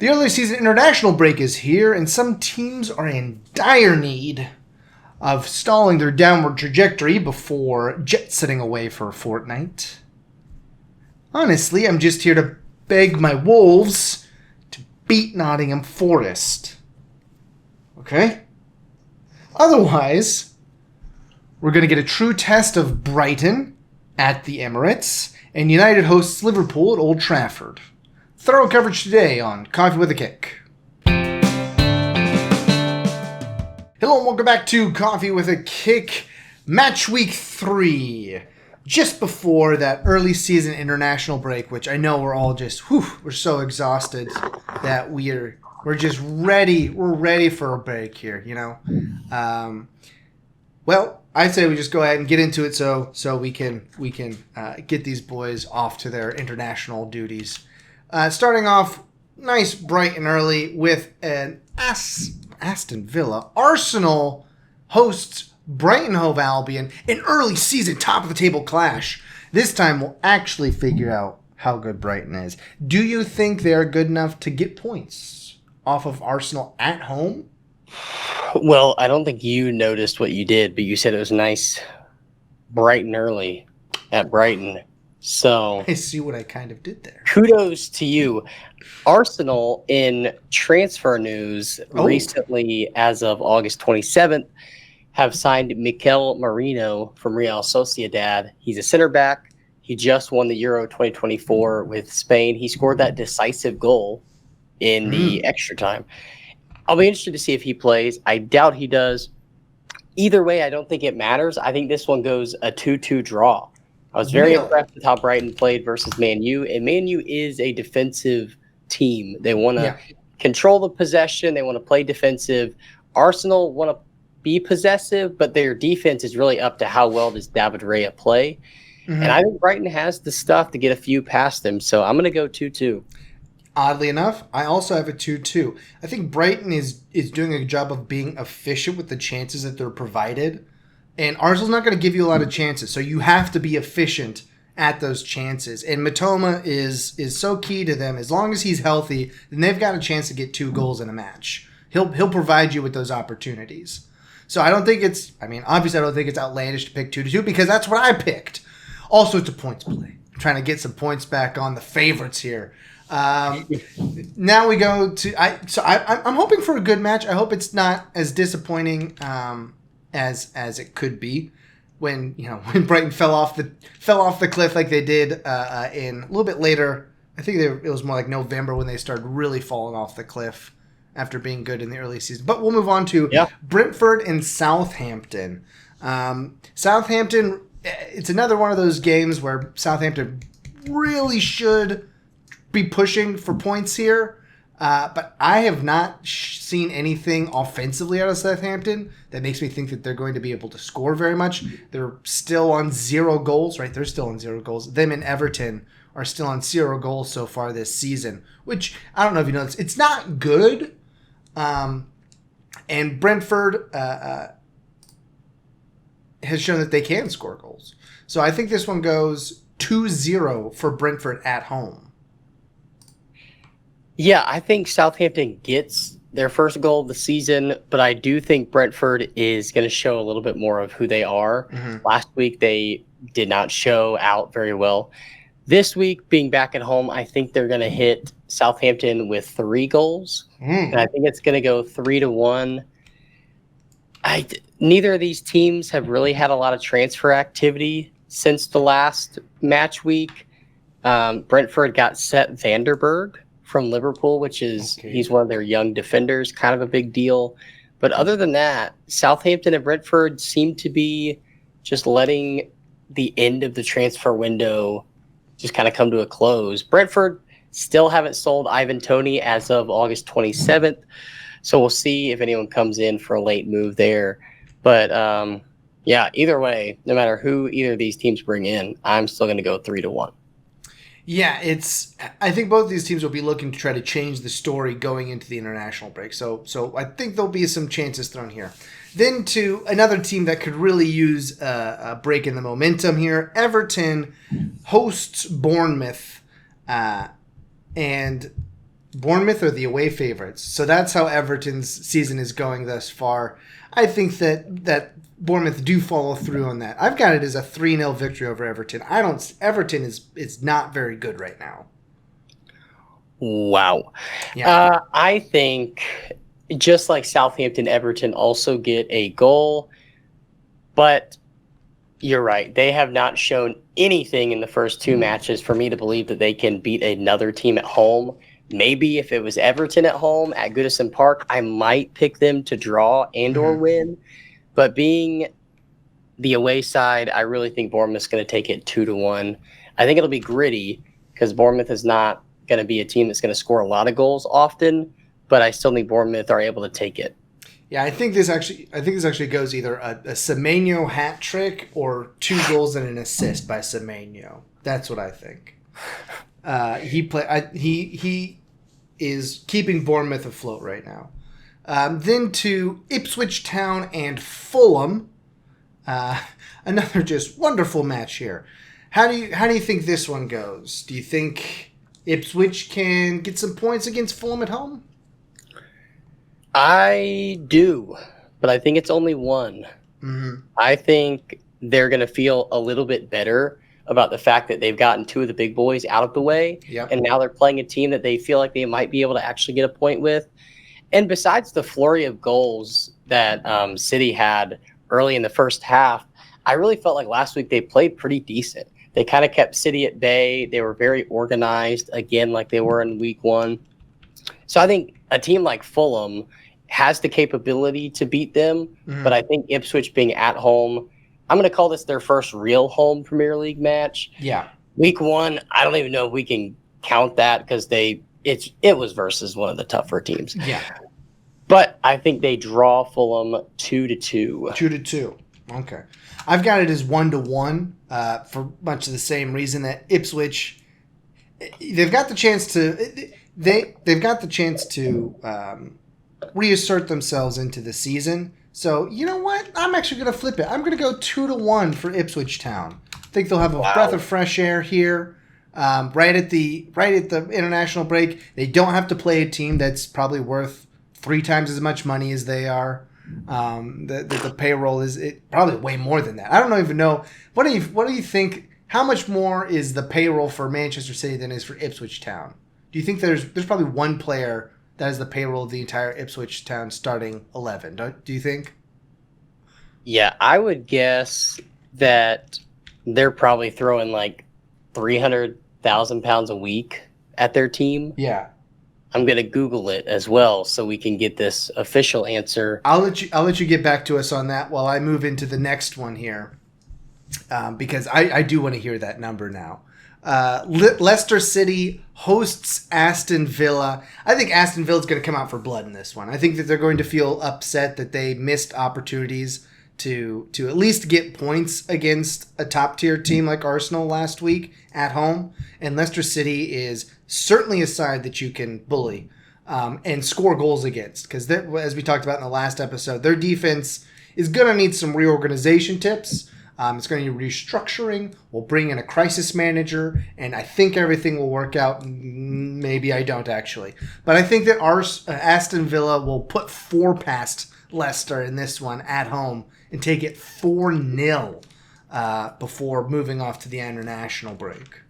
The early season international break is here, and some teams are in dire need of stalling their downward trajectory before jet-setting away for a fortnight. Honestly, I'm just here to beg my Wolves to beat Nottingham Forest. Okay? Otherwise, we're going to get a true test of Brighton at the Emirates, and United hosts Liverpool at Old Trafford. Thorough coverage today on Coffee with a Kick. Hello and welcome back to Coffee with a Kick, match week 3. Just before that early season international break, which I know we're all just, we're so exhausted that we're just ready. We're ready for a break here, you know. Well, I'd say we just go ahead and get into it so we can get these boys off to their international duties. Starting off nice, bright and early with an Aston Villa. Arsenal hosts Brighton Hove Albion, an early season top of the table clash. This time we'll actually figure out how good Brighton is. Do you think they're good enough to get points off of Arsenal at home? Well, I don't think you noticed what you did, but you said it was nice, bright and early at Brighton. So I see what I kind of did there. Kudos to you. Arsenal, in transfer news recently, as of August 27th, have signed Mikel Merino from Real Sociedad. He's a center back. He just won the Euro 2024 with Spain. He scored that decisive goal in the extra time. I'll be interested to see if he plays. I doubt he does. Either way, I don't think it matters. I think this one goes a 2-2 draw. I was very impressed with how Brighton played versus Man U, and Man U is a defensive team. They want to control the possession. They want to play defensive. Arsenal want to be possessive, but their defense is really up to how well does David Raya play. And I think Brighton has the stuff to get a few past them, so I'm going to go 2-2. Oddly enough, I also have a 2-2. I think Brighton is doing a job of being efficient with the chances that they're provided. And Arsenal's not going to give you a lot of chances, so you have to be efficient at those chances. And Mitoma is so key to them. As long as he's healthy, then they've got a chance to get 2 goals in a match. He'll provide you with those opportunities. So I don't think obviously I don't think it's outlandish to pick 2-2 because that's what I picked. Also, it's a points play. I'm trying to get some points back on the favorites here. Now we go to I'm hoping for a good match. I hope it's not as disappointing as it could be when Brighton fell off the cliff like they did in a little bit later. I think it was more like November when they started really falling off the cliff after being good in the early season. But we'll move on to Brentford and Southampton. Southampton, it's another one of those games where Southampton really should be pushing for points here. But I have not seen anything offensively out of Southampton that makes me think that they're going to be able to score very much. They're still on 0 goals, right? They're still on 0 goals. Them and Everton are still on 0 goals so far this season, which I don't know if you know. It's not good. And Brentford has shown that they can score goals. So I think this one goes 2-0 for Brentford at home. Yeah, I think Southampton gets their first goal of the season, but I do think Brentford is going to show a little bit more of who they are. Last week, they did not show out very well. This week, being back at home, I think they're going to hit Southampton with 3 goals, and I think it's going to go 3-1. Neither of these teams have really had a lot of transfer activity since the last match week. Brentford got Seth Vanderberg from Liverpool, which is he's one of their young defenders, kind of a big deal. But other than that, Southampton and Brentford seem to be just letting the end of the transfer window just kind of come to a close. Brentford still haven't sold Ivan Toney as of August 27th, so we'll see if anyone comes in for a late move there. But either way, no matter who either of these teams bring in, I'm still going to go 3-1. Yeah, I think both of these teams will be looking to try to change the story going into the international break. So I think there'll be some chances thrown here. Then to another team that could really use a break in the momentum here. Everton hosts Bournemouth, and Bournemouth are the away favorites. So that's how Everton's season is going thus far. I think that Bournemouth do follow through on that. I've got it as a 3-0 victory over Everton. Everton is not very good right now. Wow. Yeah. I think just like Southampton, Everton also get a goal, but you're right. They have not shown anything in the first two matches for me to believe that they can beat another team at home. Maybe if it was Everton at home at Goodison Park, I might pick them to draw and or win. But being the away side, I really think Bournemouth's going to take it 2-1. I think it'll be gritty because Bournemouth is not going to be a team that's going to score a lot of goals often, but I still think Bournemouth are able to take it. Yeah, I think this actually goes either a Semenyo hat trick or 2 goals and an assist by Semenyo. That's what I think. He is keeping Bournemouth afloat right now. Then to Ipswich Town and Fulham. Another just wonderful match here. How do you think this one goes? Do you think Ipswich can get some points against Fulham at home? I do, but I think it's only one. Mm-hmm. I think they're going to feel a little bit better about the fact that they've gotten 2 of the big boys out of the way, and now they're playing a team that they feel like they might be able to actually get a point with. And besides the flurry of goals that City had early in the first half, I really felt like last week they played pretty decent. They kind of kept City at bay. They were very organized, again, like they were in week 1. So I think a team like Fulham has the capability to beat them, but I think Ipswich being at home, I'm going to call this their first real home Premier League match. Yeah. Week 1, I don't even know if we can count that because it was versus one of the tougher teams. Yeah. But I think they draw Fulham 2-2. 2-2. Okay. I've got it as 1-1 for much of the same reason that Ipswich, they've got the chance to reassert themselves into the season. So, you know what? I'm actually going to flip it. I'm going to go 2-1 for Ipswich Town. I think they'll have a breath of fresh air here. Right at the international break, they don't have to play a team that's probably worth 3 times as much money as they are. The payroll is probably way more than that. I don't even know. What do you think? How much more is the payroll for Manchester City than is for Ipswich Town? Do you think there's probably one player that is the payroll of the entire Ipswich Town starting 11? Do you think? Yeah, I would guess that they're probably throwing like £300,000 a week at their team. Yeah. I'm going to Google it as well so we can get this official answer. I'll let you get back to us on that while I move into the next one here, because I do want to hear that number now. Leicester City hosts Aston Villa. I think Aston Villa is going to come out for blood in this one. I think that they're going to feel upset that they missed opportunities to at least get points against a top-tier team like Arsenal last week at home. And Leicester City is certainly a side that you can bully and score goals against. Because, as we talked about in the last episode, their defense is going to need some reorganization tips. It's going to need restructuring. We'll bring in a crisis manager, and I think everything will work out. Maybe I don't, actually. But I think that Aston Villa will put 4 past Leicester in this one at home and take it 4-0 before moving off to the international break.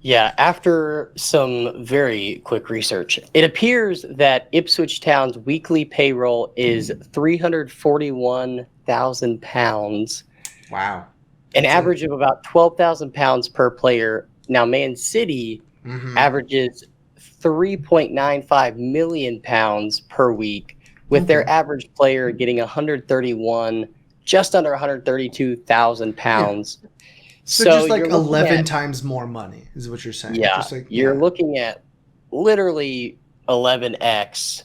Yeah, after some very quick research, it appears that Ipswich Town's weekly payroll is £341,000. Wow. An average of about £12,000 per player. Now, Man City averages £3.95 million per week, with their average player getting just under £132,000. Yeah. So just like 11 times more money is what you're saying. Yeah, you're looking at literally 11x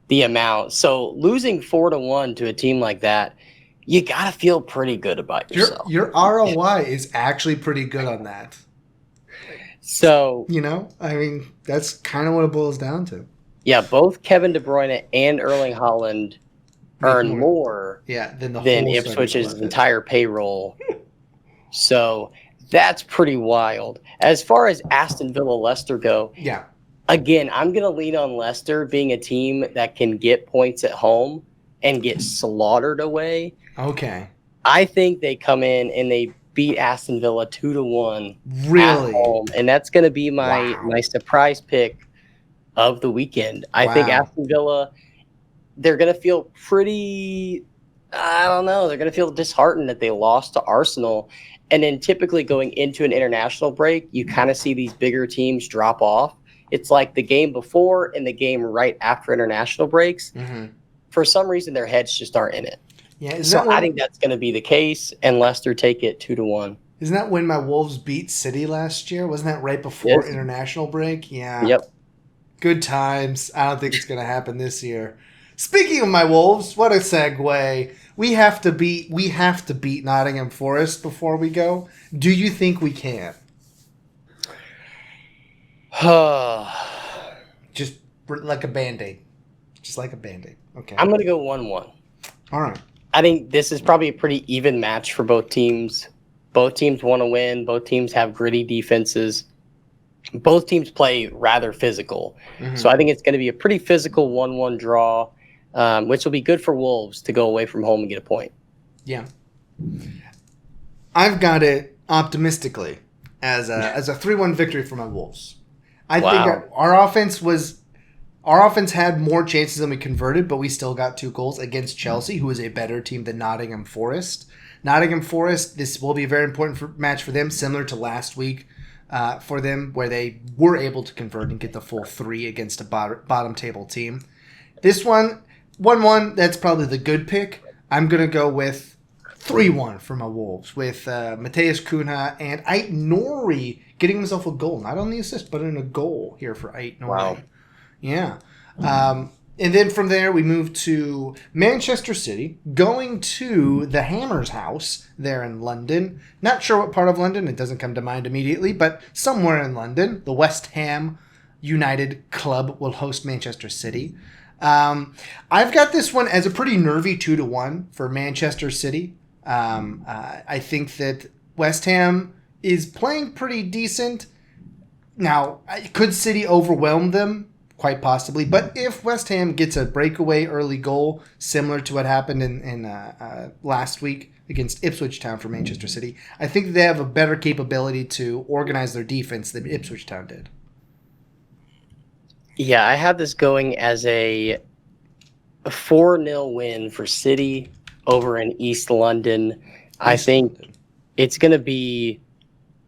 the amount. So losing 4-1 to a team like that, you got to feel pretty good about yourself. Your ROI is actually pretty good on that. So, I mean, that's kind of what it boils down to. Yeah, both Kevin De Bruyne and Erling Haaland earn more than Ipswich's entire payroll. So That's pretty wild. As far as Aston Villa Leicester go, Yeah. again, I'm going to lean on Leicester being a team that can get points at home and get slaughtered away. Okay. I think they come in and they beat Aston Villa 2-1 at Really? home, and that's going to be my Wow. my surprise pick of the weekend. I think Wow. Aston Villa, they're going to feel pretty, I don't know, they're going to feel disheartened that they lost to Arsenal. And then typically going into an international break, you kind of see these bigger teams drop off. It's like the game before and the game right after international breaks. Mm-hmm. For some reason, their heads just aren't in it. Yeah. So I think that's going to be the case, and Leicester take it 2-1. Isn't that when my Wolves beat City last year? Wasn't that right before Yes. international break? Yeah. Yep. Good times. I don't think it's going to happen this year. Speaking of my Wolves, what a segue. We have to beat Nottingham Forest before we go. Do you think we can? Just like a Band-Aid. Just like a Band-Aid. Okay. I'm going to go 1-1. All right. I think this is probably a pretty even match for both teams. Both teams want to win. Both teams have gritty defenses. Both teams play rather physical. Mm-hmm. So I think it's going to be a pretty physical 1-1 draw, which will be good for Wolves to go away from home and get a point. Yeah. I've got it optimistically as a 3-1 victory for my Wolves. I think our offense had more chances than we converted, but we still got 2 goals against Chelsea, who is a better team than Nottingham Forest. Nottingham Forest, this will be a very important match for them, similar to last week for them, where they were able to convert and get the full 3 against a bottom table team. This one, 1-1, that's probably the good pick. I'm going to go with 3-1 for my Wolves, with Mateus Cunha and Ait Nori getting himself a goal. Not on the assist, but in a goal here for Ait Nori. Wow. Yeah. And then from there, we move to Manchester City, going to the Hammers house there in London. Not sure what part of London. It doesn't come to mind immediately, but somewhere in London. The Westham United club will host Manchester City. I've got this one as a pretty nervy 2-1 for Manchester City. I think that West Ham is playing pretty decent. Now, could City overwhelm them? Quite possibly. But if West Ham gets a breakaway early goal, similar to what happened in last week against Ipswich Town for Manchester City, I think they have a better capability to organize their defense than Ipswich Town did. Yeah, I have this going as a 4-0 win for City over in East London. I think it's going to be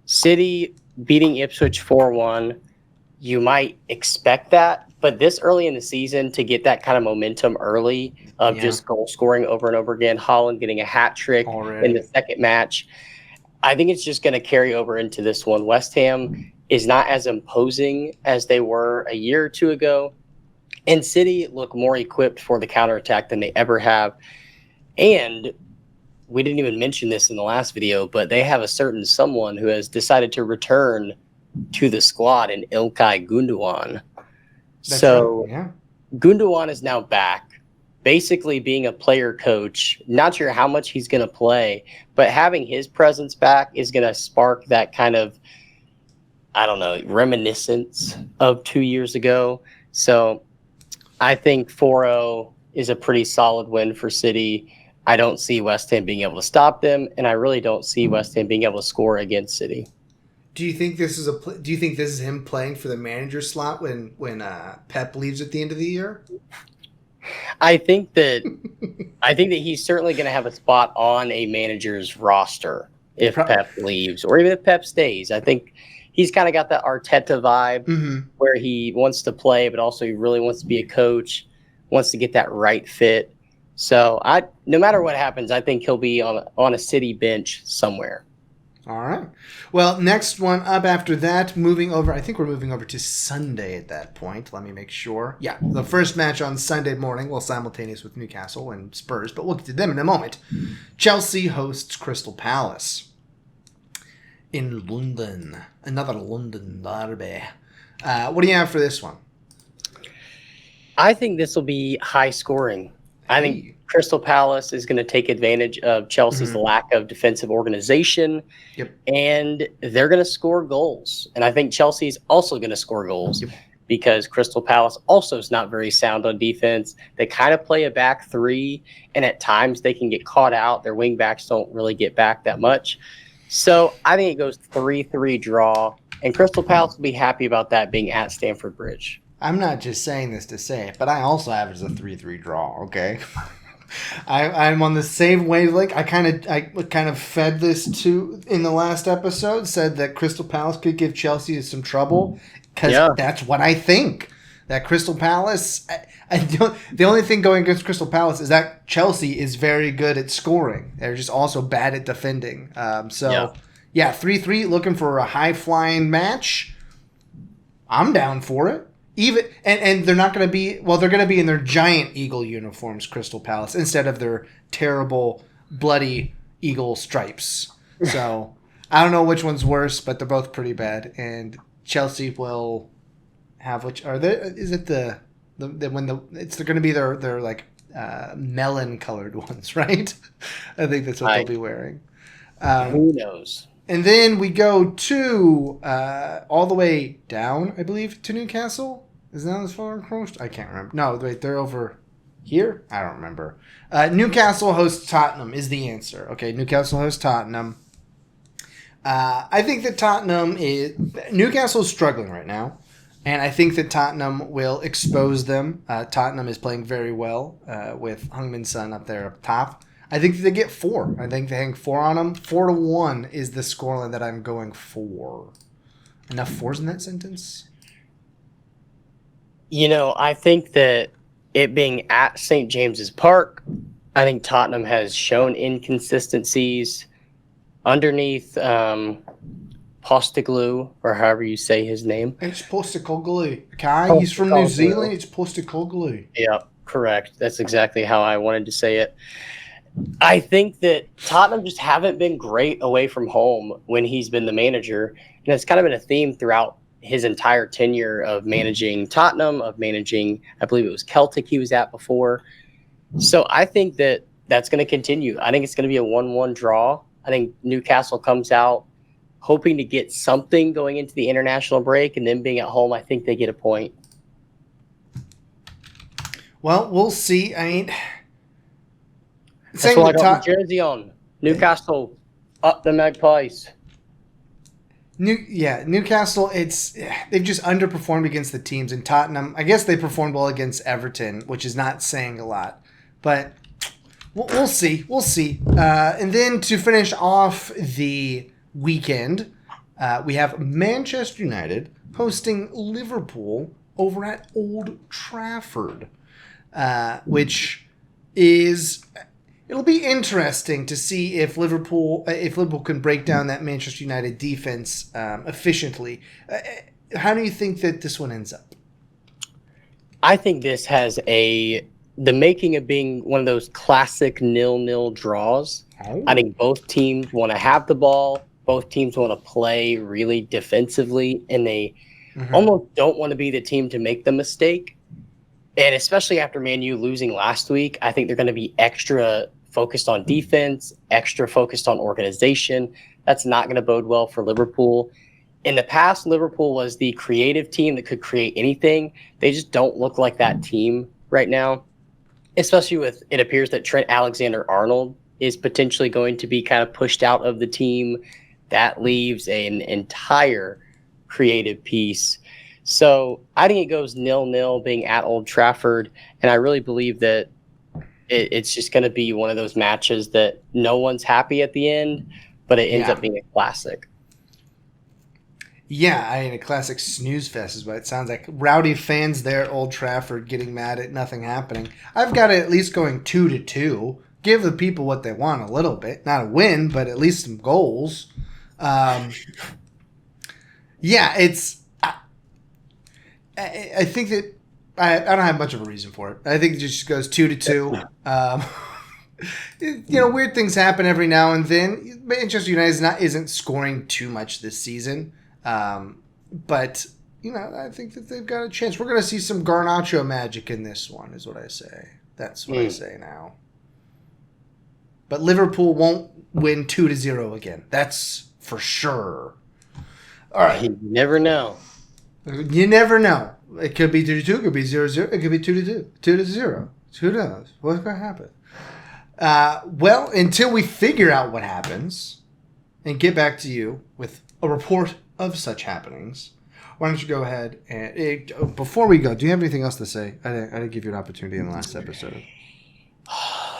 City beating Ipswich 4-1. You might expect that, but this early in the season to get that kind of momentum early of just goal scoring over and over again, Haaland getting a hat trick in the second match, I think it's just going to carry over into this one. West Ham is not as imposing as they were a year or two ago, and City look more equipped for the counterattack than they ever have. And we didn't even mention this in the last video, but they have a certain someone who has decided to return to the squad in Ilkay Gundogan. Gundogan is now back, basically being a player coach. Not sure how much he's going to play, but having his presence back is going to spark that kind of, I don't know, reminiscence of 2 years ago. So I think 4-0 is a pretty solid win for City. I don't see West Ham being able to stop them, and I really don't see West Ham being able to score against City. Do you think this is him playing for the manager slot when Pep leaves at the end of the year? I think that he's certainly going to have a spot on a manager's roster if Pep leaves, or even if Pep stays. I think he's kind of got that Arteta vibe where he wants to play, but also he really wants to be a coach, wants to get that right fit. So no matter what happens, I think he'll be on a City bench somewhere. All right. Well, next one up after that, moving over. I think we're moving over to Sunday at that point. Let me make sure. Yeah, the first match on Sunday morning, well, simultaneous with Newcastle and Spurs, but we'll get to them in a moment. Chelsea hosts Crystal Palace in London. Another London derby. What do you have for this one? I think this will be high scoring. I think Crystal Palace is going to take advantage of Chelsea's lack of defensive organization. Yep. And they're going to score goals. And I think Chelsea's also going to score goals because Crystal Palace also is not very sound on defense. They kind of play a back three, and at times they can get caught out. Their wing backs don't really get back that much. So I think it goes 3-3 draw, and Crystal Palace will be happy about that being at Stamford Bridge. I'm not just saying this to say it, but I also have it as a 3-3 draw, okay? I'm on the same wavelength. I kind of fed this to in the last episode, said that Crystal Palace could give Chelsea some trouble because that's what I think. That Crystal Palace, the only thing going against Crystal Palace is that Chelsea is very good at scoring. They're just also bad at defending. 3-3, looking for a high-flying match. I'm down for it. Even and they're not going to be they're going to be in their giant eagle uniforms, Crystal Palace, instead of their terrible bloody eagle stripes. So I don't know which one's worse, but they're both pretty bad. And Chelsea will have they're going to be their like melon colored ones, right? I think that's what they'll be wearing. Who knows? And then we go to all the way down, I believe, to Newcastle. Is that as far across? I can't remember. No, wait, they're over here? I don't remember. Newcastle hosts Tottenham is the answer. Okay, Newcastle hosts Tottenham. I think that Newcastle is struggling right now. And I think that Tottenham will expose them. Tottenham is playing very well with Heung-min Son up there up top. I think they get 4. I think they hang 4 on them. 4-1 is the scoreline that I'm going for. Enough 4s in that sentence? I think that it being at St. James's Park, I think Tottenham has shown inconsistencies underneath Postecoglou, or however you say his name. It's Postecoglou. Okay, he's from New Zealand. It's Postecoglou. Yeah, correct. That's exactly how I wanted to say it. I think that Tottenham just haven't been great away from home when he's been the manager. And it's kind of been a theme throughout his entire tenure of managing Tottenham, of managing, I believe it was Celtic he was at before. So I think that that's going to continue. I think it's going to be a 1-1 draw. I think Newcastle comes out hoping to get something going into the international break, and then being at home, I think they get a point. Well, we'll see. I mean, that's why I got the jersey on. Newcastle, up the Magpies. Newcastle. They've just underperformed against the teams. In Tottenham, I guess they performed well against Everton, which is not saying a lot. But we'll see. We'll see. And then to finish off the weekend, we have Manchester United hosting Liverpool over at Old Trafford, which is. It'll be interesting to see if Liverpool can break down that Manchester United defense efficiently. How do you think that this one ends up? I think this has the making of being one of those classic 0-0 draws. Oh. I think both teams want to have the ball. Both teams want to play really defensively, and they almost don't want to be the team to make the mistake. And especially after Man U losing last week, I think they're going to be extra focused on defense, extra focused on organization. That's not going to bode well for Liverpool. In the past, Liverpool was the creative team that could create anything. They just don't look like that team right now, especially with it appears that Trent Alexander-Arnold is potentially going to be kind of pushed out of the team. That leaves an entire creative piece. So I think it goes 0-0 being at Old Trafford, and I really believe that it's just going to be one of those matches that no one's happy at the end, but it ends up being a classic. Yeah, I mean, a classic snooze fest is what it sounds like. Rowdy fans there at Old Trafford getting mad at nothing happening. I've got it at least going 2-2. Give the people what they want a little bit. Not a win, but at least some goals. It's... I think that I don't have much of a reason for it. I think it just goes 2-2. Weird things happen every now and then. Manchester United isn't scoring too much this season, but I think that they've got a chance. We're going to see some Garnacho magic in this one, is what I say. That's what I say now. But Liverpool won't win 2-0 again. That's for sure. All right. You never know. You never know. It could be 2-2. It could be 0-0. It could be 2-2. 2-0. Who knows? What's going to happen? Well, until we figure out what happens and get back to you with a report of such happenings, why don't you go ahead and... before we go, do you have anything else to say? I didn't give you an opportunity in the last episode.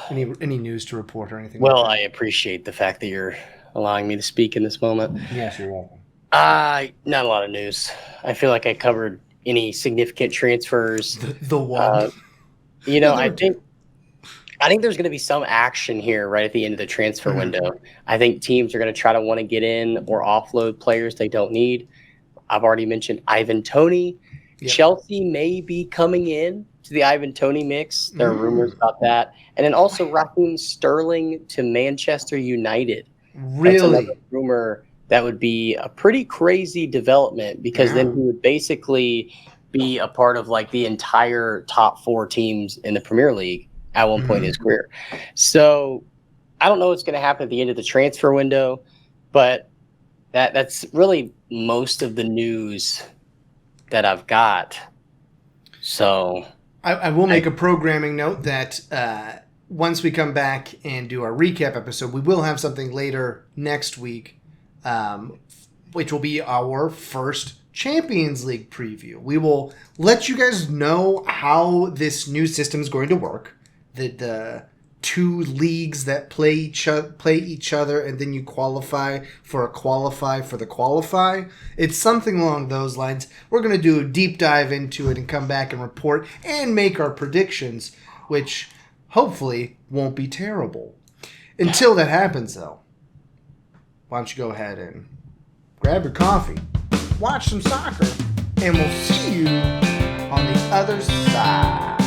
Any news to report or anything? Well, like that? I appreciate the fact that you're allowing me to speak in this moment. Yes, you're welcome. Not a lot of news. I feel like I covered any significant transfers. The one. I think there's going to be some action here right at the end of the transfer window. I think teams are going to try to want to get in or offload players they don't need. I've already mentioned Ivan Toney. Yep. Chelsea may be coming in to the Ivan Toney mix. There are rumors about that. And then also Raheem Sterling to Manchester United. Really? That's another rumor that would be a pretty crazy development because then he would basically be a part of like the entire top 4 teams in the Premier League at one point in his career. So I don't know what's going to happen at the end of the transfer window, but that's really most of the news that I've got. So I will make a programming note that once we come back and do our recap episode, we will have something later next week, which will be our first Champions League preview. We will let you guys know how this new system is going to work. The 2 leagues that play each other, and then you qualify for the qualify. It's something along those lines. We're going to do a deep dive into it and come back and report and make our predictions, which hopefully won't be terrible. Until that happens, though, why don't you go ahead and grab your coffee, watch some soccer, and we'll see you on the other side.